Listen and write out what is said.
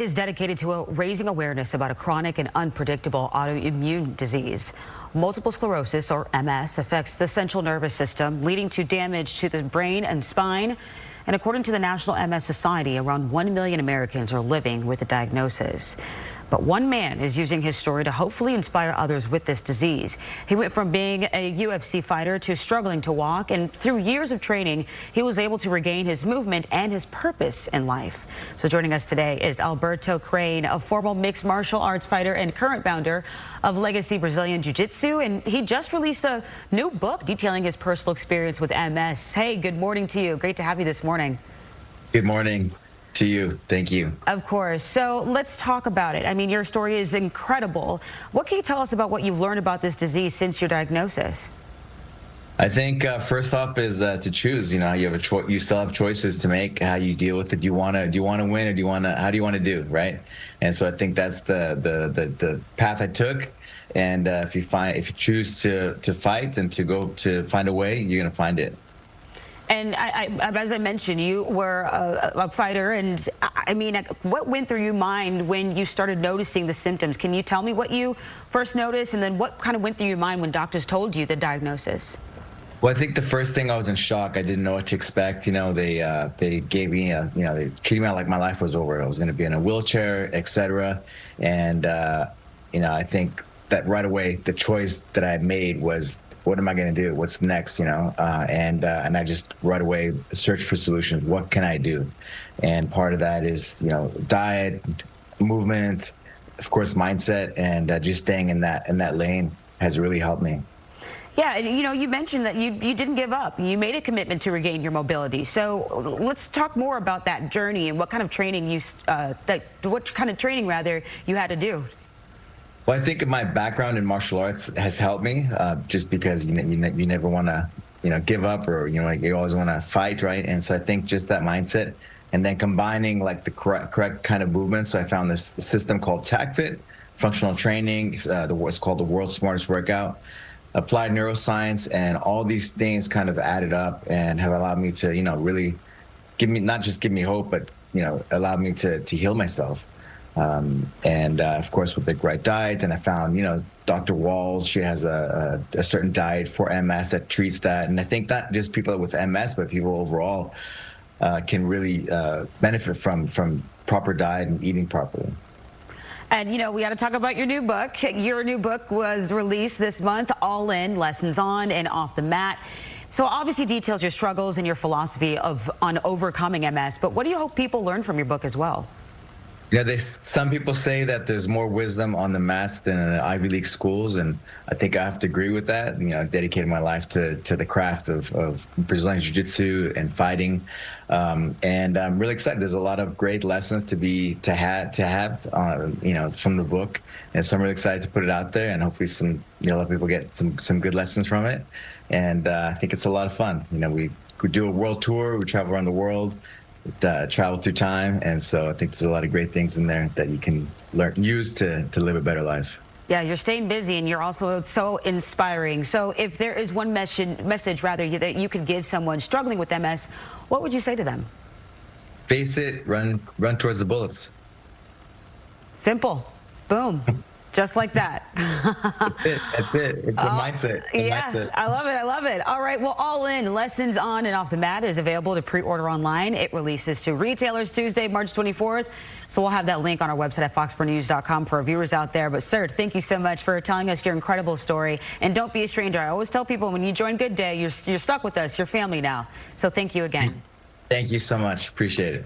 Is dedicated to raising awareness about a chronic and unpredictable autoimmune disease. Multiple sclerosis, or MS, affects the central nervous system, leading to damage to the brain and spine. And according to the National MS Society, around 1 million Americans are living with the diagnosis. But one man is using his story to hopefully inspire others with this disease. He went from being a UFC fighter to struggling to walk, and through years of training, he was able to regain his movement and his purpose in life. So joining us today is Alberto Crane, a former mixed martial arts fighter and current founder of Legacy Brazilian Jiu-Jitsu, and he just released a new book detailing his personal experience with MS. Hey, good morning to you. Great to have you this morning. Good morning to you. Thank you. Of course. So let's talk about it. I mean, your story is incredible. What can you tell us about what you've learned about this disease since your diagnosis? I think first off is to choose. You know, you have you still have choices to make how you deal with it. Do you want to win, or how do you want to do, right? And so I think that's the path I took. And if you choose to fight and to find a way, you're gonna find it. And as I mentioned, you were a fighter, and I mean, what went through your mind when you started noticing the symptoms? Can you tell me what you first noticed, and then what kind of went through your mind when doctors told you the diagnosis? Well, I think the first thing, I was in shock. I didn't know what to expect. You know, they gave me they treated me like my life was over. I was going to be in a wheelchair, etc. And I think that right away the choice that I made was, what am I going to do? What's next? And I just right away searched for solutions. What can I do? And part of that is, diet, movement, of course, mindset, and just staying in that lane has really helped me. Yeah, and you mentioned that you didn't give up. You made a commitment to regain your mobility. So let's talk more about that journey and what kind of training you had to do. Well, I think my background in martial arts has helped me, just because you never want to give up, or you always want to fight, right? And so I think just that mindset, and then combining like the correct kind of movement. So I found this system called TACFit, functional training. It's called the world's smartest workout. Applied neuroscience, and all these things kind of added up and have allowed me to really not just give me hope, but allowed me to heal myself. Of course, with the right diet, and I found, Dr. Walls, she has a certain diet for MS that treats that. And I think not just people with MS, but people overall can really benefit from proper diet and eating properly. And, we got to talk about your new book. Your new book was released this month, All In, Lessons On and Off the Mat. So obviously details your struggles and your philosophy on overcoming MS. But what do you hope people learn from your book as well? Some people say that there's more wisdom on the mats than in Ivy League schools, and I think I have to agree with that. I've dedicated my life to the craft of Brazilian Jiu-Jitsu and fighting, and I'm really excited. There's a lot of great lessons to have from the book, and so I'm really excited to put it out there, and hopefully let people get some good lessons from it. And I think it's a lot of fun. We do a world tour, we travel around the world. Travel through time, and so I think there's a lot of great things in there that you can use to live a better life. Yeah, you're staying busy, and you're also so inspiring. So if there is one message that you could give someone struggling with MS, what would you say to them? Face it, run towards the bullets. Simple. Boom. Just like that. That's it. It's a mindset. Mindset. I love it. I love it. All right. Well, All In, Lessons On and Off the Mat is available to pre-order online. It releases to retailers Tuesday, March 24th. So we'll have that link on our website at fox4news.com for our viewers out there. But, sir, thank you so much for telling us your incredible story. And don't be a stranger. I always tell people, when you join Good Day, you're stuck with us. You're family now. So thank you again. Thank you so much. Appreciate it.